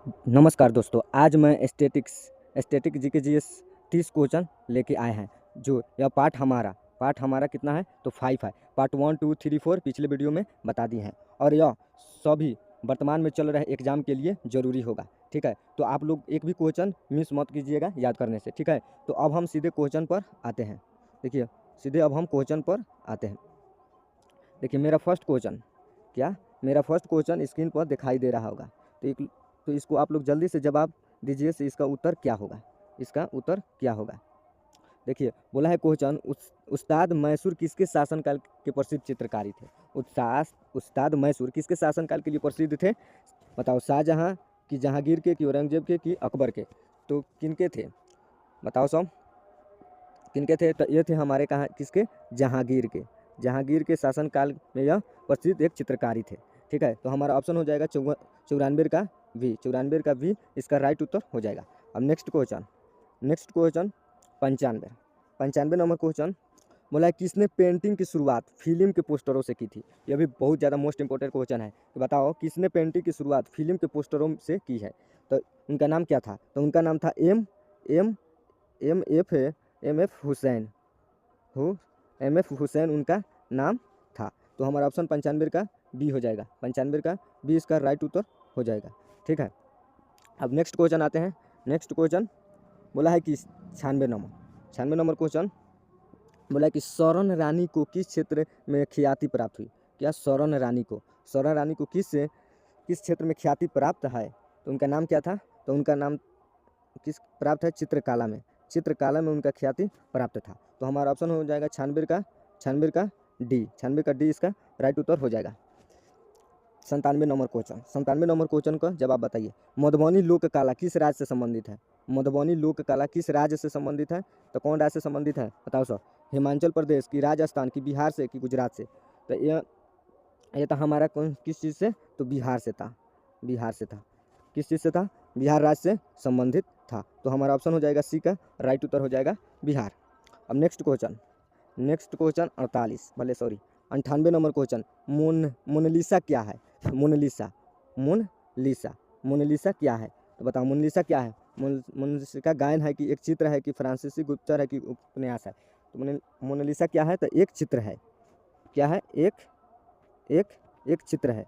नमस्कार दोस्तों, आज मैं स्टैटिक जीके जीएस 30 क्वेश्चन लेके आए हैं। जो यह पार्ट हमारा कितना है तो 5 है। पार्ट 1 2 3 4 पिछले वीडियो में बता दिए हैं और यह सभी वर्तमान में चल रहे एग्जाम के लिए ज़रूरी होगा। ठीक है, तो आप लोग एक भी क्वेश्चन मिस मत कीजिएगा याद करने से। ठीक है, तो अब हम सीधे क्वेश्चन पर आते हैं। देखिए, सीधे अब हम क्वेश्चन पर आते हैं। देखिए, मेरा फर्स्ट क्वेश्चन स्क्रीन पर दिखाई दे रहा होगा। तो इसको आप लोग जल्दी से जवाब दीजिए से इसका उत्तर क्या होगा। देखिए, बोला है क्वेश्चन, उस्ताद मैसूर किसके शासनकाल के प्रसिद्ध चित्रकारी थे। उस्ताद मैसूर किसके शासनकाल के लिए प्रसिद्ध थे। बताओ, शाहजहाँ कि जहांगीर के कि औरंगजेब के कि अकबर के। तो किनके थे, बताओ सब किनके थे। तो ये थे हमारे कहाँ किसके, जहांगीर के शासनकाल में यह प्रसिद्ध एक चित्रकारी थे। ठीक है, तो हमारा ऑप्शन हो जाएगा 94 का भी इसका राइट उत्तर हो जाएगा। अब नेक्स्ट क्वेश्चन 95 नंबर क्वेश्चन बोला है, किसने पेंटिंग की शुरुआत फिल्म के पोस्टरों से की थी। यह भी बहुत ज़्यादा मोस्ट इंपॉर्टेंट क्वेश्चन है। तो बताओ, किसने पेंटिंग की शुरुआत फिल्म के पोस्टरों से की है। तो उनका नाम क्या था। तो उनका नाम था M M M F Husain उनका नाम था। तो हमारा ऑप्शन 95 का बी हो जाएगा। 95 का बी इसका राइट उत्तर हो जाएगा। ठीक है, अब नेक्स्ट क्वेश्चन आते हैं। नेक्स्ट क्वेश्चन बोला है कि 96 नंबर क्वेश्चन बोला है कि स्वर्ण रानी को किस क्षेत्र में ख्याति प्राप्त हुई। क्या स्वर्ण रानी को किस क्षेत्र में ख्याति प्राप्त है। तो उनका नाम क्या था। तो उनका नाम किस प्राप्त है, चित्रकला में उनका ख्याति प्राप्त था। तो हमारा ऑप्शन हो जाएगा 96 का डी इसका राइट उत्तर हो जाएगा। 97 नंबर क्वेश्चन का जवाब बताइए। मधुबनी लोक कला किस राज्य से संबंधित है। तो कौन राज्य से संबंधित है, बताओ सर। हिमाचल प्रदेश की, राजस्थान की, बिहार से कि गुजरात से। तो यह था हमारा किस चीज़ से, तो बिहार से था। किस चीज़ से था, बिहार राज्य से संबंधित था। तो हमारा ऑप्शन हो जाएगा सी का राइट उत्तर हो जाएगा बिहार। अब next question 98 number question, Mona Lisa क्या है। मोनालिसा क्या है। तो बताओ, मोनालिसा क्या है। मोनालिसा का गायन है कि एक चित्र है कि फ्रांसीसी गुप्तचर है कि उपन्यास है। तो मोनालिसा क्या है, तो एक चित्र है। क्या है, एक चित्र है।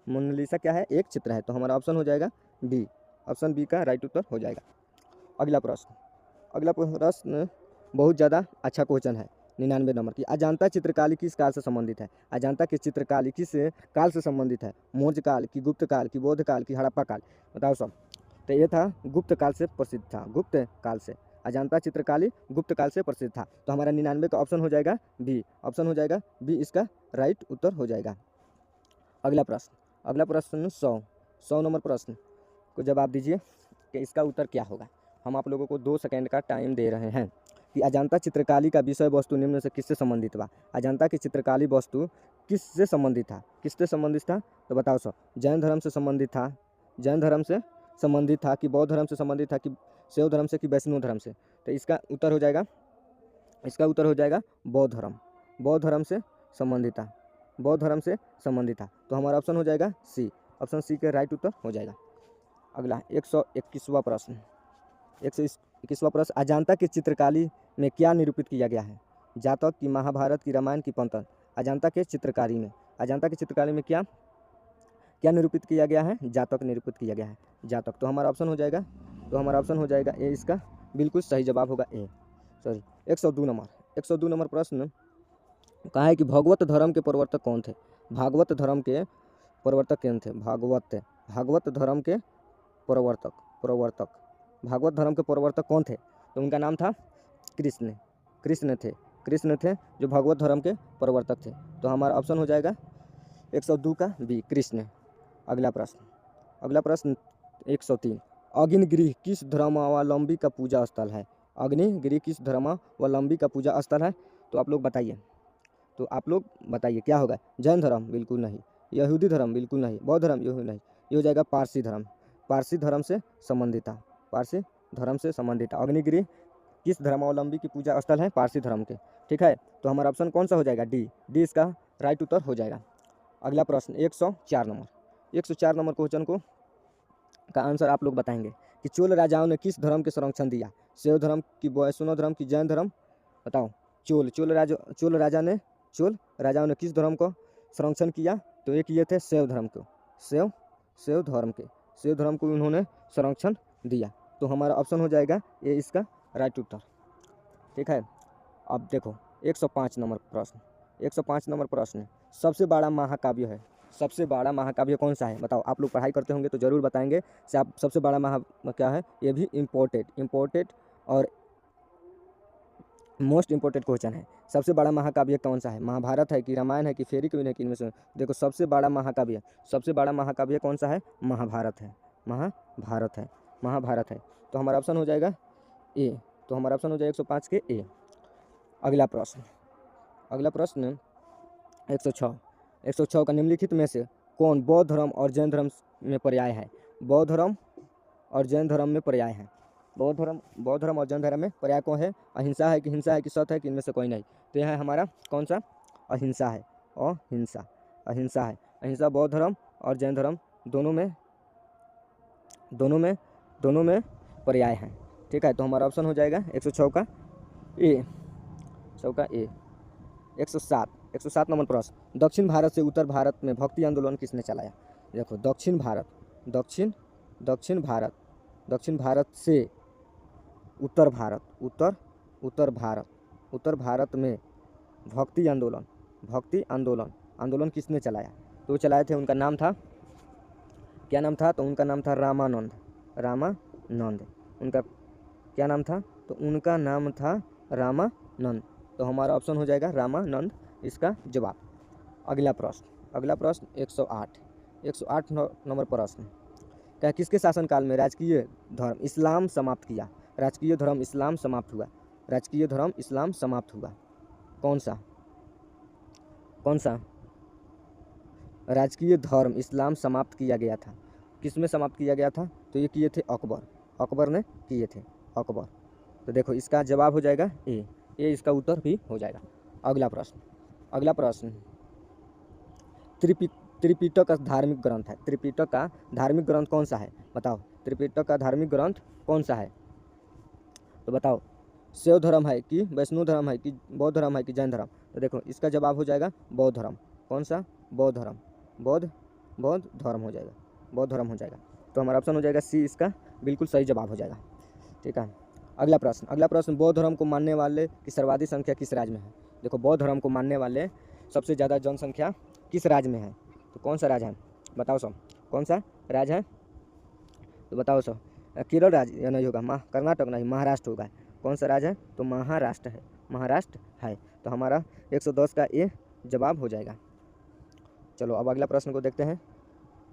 मोनालिसा क्या है, एक चित्र है। तो हमारा ऑप्शन हो जाएगा बी। ऑप्शन बी का राइट उत्तर हो जाएगा। अगला प्रश्न बहुत ज़्यादा अच्छा क्वेश्चन है। 99 नंबर की, अजंता चित्रकारी किस काल से संबंधित है। अजंता की चित्रकारी किस काल से संबंधित है। मौर्य काल की, गुप्त काल की, बौद्ध काल की, हड़प्पा काल। बताओ सब। तो ये था गुप्त काल से प्रसिद्ध था। अजंता चित्रकारी गुप्त काल से प्रसिद्ध था। तो हमारा 99 का ऑप्शन हो जाएगा बी। इसका राइट उत्तर हो जाएगा। अगला प्रश्न 100 नंबर प्रश्न को जवाब दीजिए कि इसका उत्तर क्या होगा। हम आप लोगों को 2 सेकंड का टाइम दे रहे हैं कि अजंता चित्रकारी का विषय वस्तु निम्न से किससे संबंधित बा। अजंता की चित्रकारी वस्तु किससे संबंधित था। तो बताओ सर। जैन धर्म से संबंधित था कि बौद्ध धर्म से संबंधित था कि शैव धर्म से कि वैष्णव धर्म से। तो इसका उत्तर हो जाएगा बौद्ध धर्म से संबंधित था। तो हमारा ऑप्शन हो जाएगा सी। ऑप्शन सी के राइट उत्तर हो जाएगा। अगला 121वां प्रश्न, अजंता की चित्रकारी में क्या निरूपित किया गया है। जातक की, महाभारत की, रामायण की, पंतन। अजंता की चित्रकारी में क्या निरूपित किया गया है, जातक निरूपित किया गया है। तो हमारा ऑप्शन हो जाएगा ए। इसका बिल्कुल सही जवाब होगा ए। 102 नंबर प्रश्न कहा है कि भागवत धर्म के प्रवर्तक कौन थे। भागवत धर्म के प्रवर्तक कौन थे। तो उनका नाम था कृष्ण थे जो भागवत धर्म के प्रवर्तक थे। तो हमारा ऑप्शन हो जाएगा 102 का बी, कृष्ण। अगला प्रश्न 103, अग्निगिरी किस धर्मावलंबी का पूजा स्थल है। तो आप लोग बताइए क्या होगा। जैन धर्म बिल्कुल नहीं, यहूदी धर्म बिल्कुल नहीं, बौद्ध धर्म यही नहीं, ये हो जाएगा पारसी धर्म से संबंधित। अग्निगिरी किस धर्मावलंबी की पूजा स्थल है, पारसी धर्म के। ठीक है, तो हमारा ऑप्शन कौन सा हो जाएगा, डी इसका राइट उत्तर हो जाएगा। अगला प्रश्न 104 नंबर क्वेश्चन को का आंसर आप लोग बताएंगे कि चोल राजाओं ने किस धर्म के संरक्षण दिया? शैव धर्म की, वैष्णव धर्म की, जैन धर्म? बताओ। चोल राजाओं ने किस धर्म को संरक्षण किया? तो एक ये थे शैव धर्म को, शैव धर्म को उन्होंने संरक्षण दिया। तो हमारा ऑप्शन हो जाएगा ये इसका राइट उत्तर। ठीक है, अब देखो 105 नंबर प्रश्न। 105 नंबर प्रश्न, सबसे बड़ा महाकाव्य कौन सा है? बताओ। आप लोग पढ़ाई करते होंगे तो ज़रूर बताएंगे से आप सबसे बड़ा क्या है। ये भी इम्पोर्टेड और मोस्ट इम्पोर्टेंट क्वेश्चन है। सबसे बड़ा महाकाव्य कौन सा है? महाभारत है कि रामायण है कि फेरी क्वीन है कि इनमें से? देखो सबसे बड़ा महाकाव्य कौन सा है? महाभारत है। तो हमारा ऑप्शन हो जाएगा ए। तो हमारा ऑप्शन हो जाएगा 105 के ए। अगला प्रश्न 106 का निम्नलिखित में से कौन बौद्ध धर्म और जैन धर्म में पर्याय है? बौद्ध धर्म और जैन धर्म में पर्याय है। बौद्ध धर्म और जैन धर्म में पर्याय कौन है? अहिंसा है कि हिंसा है कि सत्य है कि इनमें से कोई नहीं? तो यह है हमारा कौन सा? अहिंसा है। अहिंसा बौद्ध धर्म और जैन धर्म दोनों में पर्याय है। ठीक है, तो हमारा ऑप्शन हो जाएगा 106 का ए। 107 नंबर प्रश्न, दक्षिण भारत से उत्तर भारत में भक्ति आंदोलन किसने चलाया? देखो दक्षिण भारत से उत्तर भारत में भक्ति आंदोलन किसने चलाया? तो चलाए थे, उनका नाम था, क्या नाम था? तो उनका नाम था रामानंद। उनका क्या नाम था? तो उनका नाम था रामानंद। तो हमारा ऑप्शन हो जाएगा रामानंद इसका जवाब। अगला प्रश्न 108 नंबर प्रश्न, क्या किसके शासनकाल में राजकीय धर्म इस्लाम समाप्त हुआ? राजकीय धर्म इस्लाम समाप्त हुआ। कौन सा राजकीय धर्म इस्लाम समाप्त किया गया था? किस में समाप्त किया गया था? तो ये किए थे अकबर ने किए थे। तो देखो इसका जवाब हो जाएगा ए इसका उत्तर भी हो जाएगा। अगला प्रश्न त्रिपिटक का धार्मिक ग्रंथ है। त्रिपिटक का धार्मिक ग्रंथ कौन सा है? बताओ। त्रिपिटक का धार्मिक ग्रंथ कौन सा है? तो बताओ, शैव धर्म है कि वैष्णव धर्म है कि बौद्ध धर्म है कि जैन धर्म? तो देखो इसका जवाब हो जाएगा बौद्ध धर्म। कौन सा? बौद्ध धर्म हो जाएगा। तो हमारा ऑप्शन हो जाएगा सी, इसका बिल्कुल सही जवाब हो जाएगा। ठीक है, अगला प्रश्न बौद्ध धर्म को मानने वाले की सर्वाधिक संख्या किस राज्य में है? देखो बौद्ध धर्म को मानने वाले सबसे ज़्यादा जनसंख्या किस राज्य में है? तो कौन सा राज्य है? बताओ सब, कौन सा राज्य है? तो बताओ सब। केरल राज्य नहीं होगा, कर्नाटक नहीं, महाराष्ट्र होगा। कौन सा राज्य है? तो महाराष्ट्र है। तो हमारा 110 का ए जवाब हो जाएगा। चलो अब अगला प्रश्न को देखते हैं।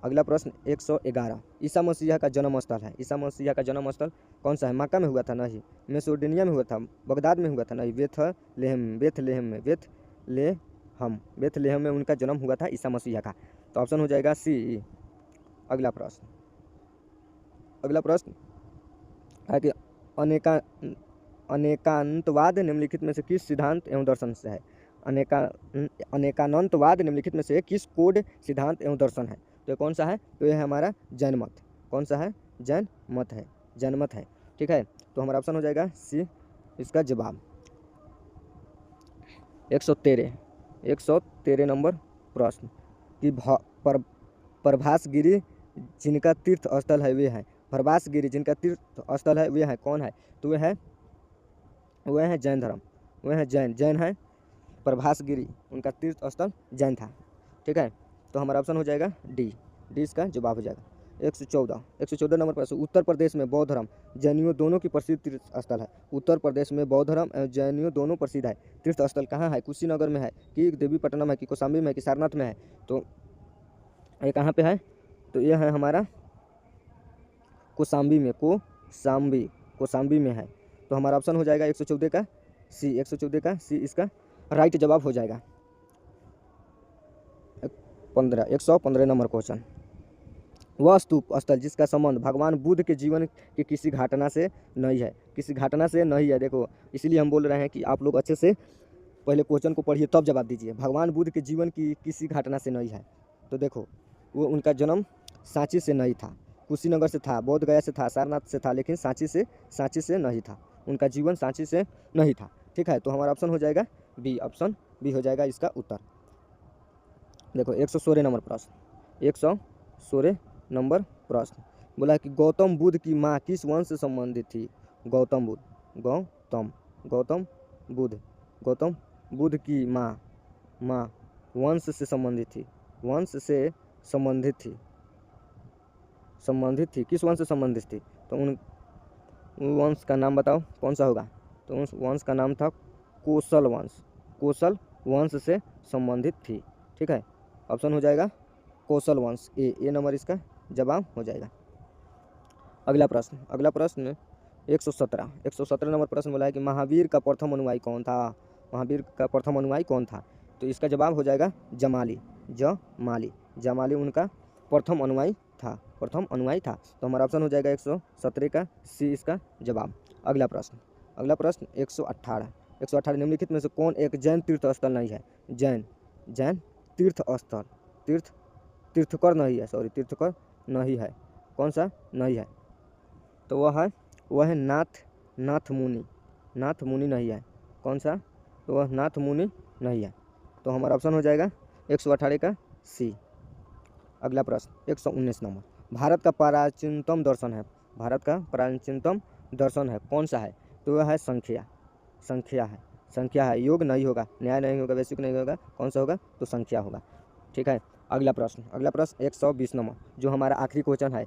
अगला प्रश्न 111, ईसा मसीह का जन्म स्थल है। ईसा मसीह का जन्म स्थल कौन सा है? मक्का में हुआ था? नहीं। मेसोपोटामिया में हुआ था? बगदाद में हुआ था? नहीं। बेथलेहम में उनका जन्म हुआ था ईसा मसीह का। तो ऑप्शन हो जाएगा सी। अगला प्रश्न है कि अनेकांतवाद निम्नलिखित में से किस सिद्धांत एवं दर्शन से है? अनेकानंतवाद निम्नलिखित में से किस कोड सिद्धांत एवं दर्शन है? तो कौन सा है? तो यह है हमारा जैन मत। कौन सा है? जैन मत है। ठीक है, तो हमारा ऑप्शन हो जाएगा सी, इसका जवाब। 113 नंबर प्रश्न कि प्रभासगिरी जिनका तीर्थ स्थल है वे हैं। प्रभासगिरी जिनका तीर्थ स्थल है वे हैं, कौन है? तो वे हैं जैन धर्म। जैन है। प्रभासगिरी उनका तीर्थ स्थल जैन था। ठीक है, तो हमारा ऑप्शन हो जाएगा डी इसका जवाब हो जाएगा। 114 नंबर प्रश्न, उत्तर प्रदेश में बौद्ध धर्म जैनियों दोनों की प्रसिद्ध तीर्थ स्थल है। उत्तर प्रदेश में बौद्ध धर्म एवं जैनियों दोनों प्रसिद्ध है। तीर्थ स्थल कहाँ है? कुशीनगर में है कि देवीपट्टनम है कि कौशाम्बी में है कि सारनाथ में है? तो ये कहाँ पे है? तो यह है हमारा कौशाम्बी में है। तो हमारा ऑप्शन हो जाएगा 114 का सी। 114 का सी इसका राइट जवाब हो जाएगा। 115 नंबर क्वेश्चन, वह स्तूप स्थल जिसका संबंध भगवान बुद्ध के जीवन की किसी घटना से नहीं है। देखो इसीलिए हम बोल रहे हैं कि आप लोग अच्छे से पहले क्वेश्चन को पढ़िए तब जवाब दीजिए। भगवान बुद्ध के जीवन की किसी घटना से नहीं है। तो देखो वो उनका जन्म सांची से नहीं था। कुशीनगर से था, बोध गया से था, सारनाथ से था, लेकिन सांची से नहीं था। उनका जीवन सांची से नहीं था। ठीक है, तो हमारा ऑप्शन हो जाएगा बी, ऑप्शन बी हो जाएगा इसका उत्तर। देखो 116 नंबर प्रश्न, 116 नंबर प्रश्न बोला है कि गौतम बुद्ध की माँ किस वंश से संबंधित थी? गौतम बुद्ध, गौतम बुद्ध की माँ वंश से संबंधित थी, वंश से संबंधित थी, किस वंश से संबंधित थी? तो उन वंश का नाम बताओ कौन सा होगा? तो उस वंश का नाम था कोसल वंश से संबंधित थी। ठीक है, ऑप्शन हो जाएगा कोसल वंश, ए नंबर इसका जवाब हो जाएगा। अगला प्रश्न 117 नंबर प्रश्न बोला है कि महावीर का प्रथम अनुयायी कौन था? महावीर का प्रथम अनुयायी कौन था? तो इसका जवाब हो जाएगा जमाली उनका प्रथम अनुयायी था। तो हमारा ऑप्शन हो जाएगा 117 का सी इसका जवाब। अगला प्रश्न 118 निम्नलिखित में से कौन एक जैन तीर्थ स्थल नहीं है? जैन तीर्थ स्थल, तीर्थकर नहीं है, कौन सा नहीं है? तो वह है नाथ मुनि नहीं है, कौन सा? तो वह नाथ मुनि नहीं है। तो हमारा ऑप्शन हो जाएगा 118 का सी। अगला प्रश्न 119 नंबर, भारत का प्राचीनतम दर्शन है कौन सा है? तो वह है संख्या है, योग नहीं होगा, न्याय नहीं होगा, वैश्विक नहीं होगा, कौन सा होगा? तो संख्या होगा। ठीक है, अगला प्रश्न 120 नंबर जो हमारा आखिरी क्वेश्चन है,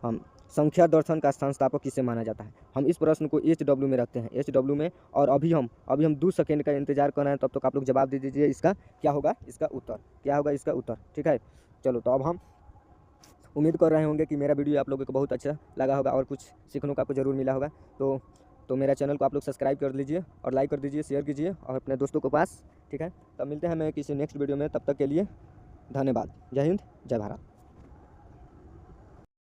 हम संख्या दर्शन का संस्थापक किसे माना जाता है? हम इस प्रश्न को HW में रखते हैं, HW में, और अभी हम 2 सेकेंड का इंतजार कर रहे हैं, तब तक आप लोग जवाब दे दीजिए इसका क्या होगा इसका उत्तर। ठीक है, चलो तो अब हम उम्मीद कर रहे होंगे कि मेरा वीडियो आप लोगों को बहुत अच्छा लगा होगा और कुछ सीखने को आपको ज़रूर मिला होगा। तो मेरा चैनल को आप लोग सब्सक्राइब कर लीजिए और लाइक कर दीजिए, शेयर कीजिए और अपने दोस्तों के पास। ठीक है, तब मिलते हैं मैं किसी नेक्स्ट वीडियो में, तब तक के लिए धन्यवाद। जय हिंद, जय भारत।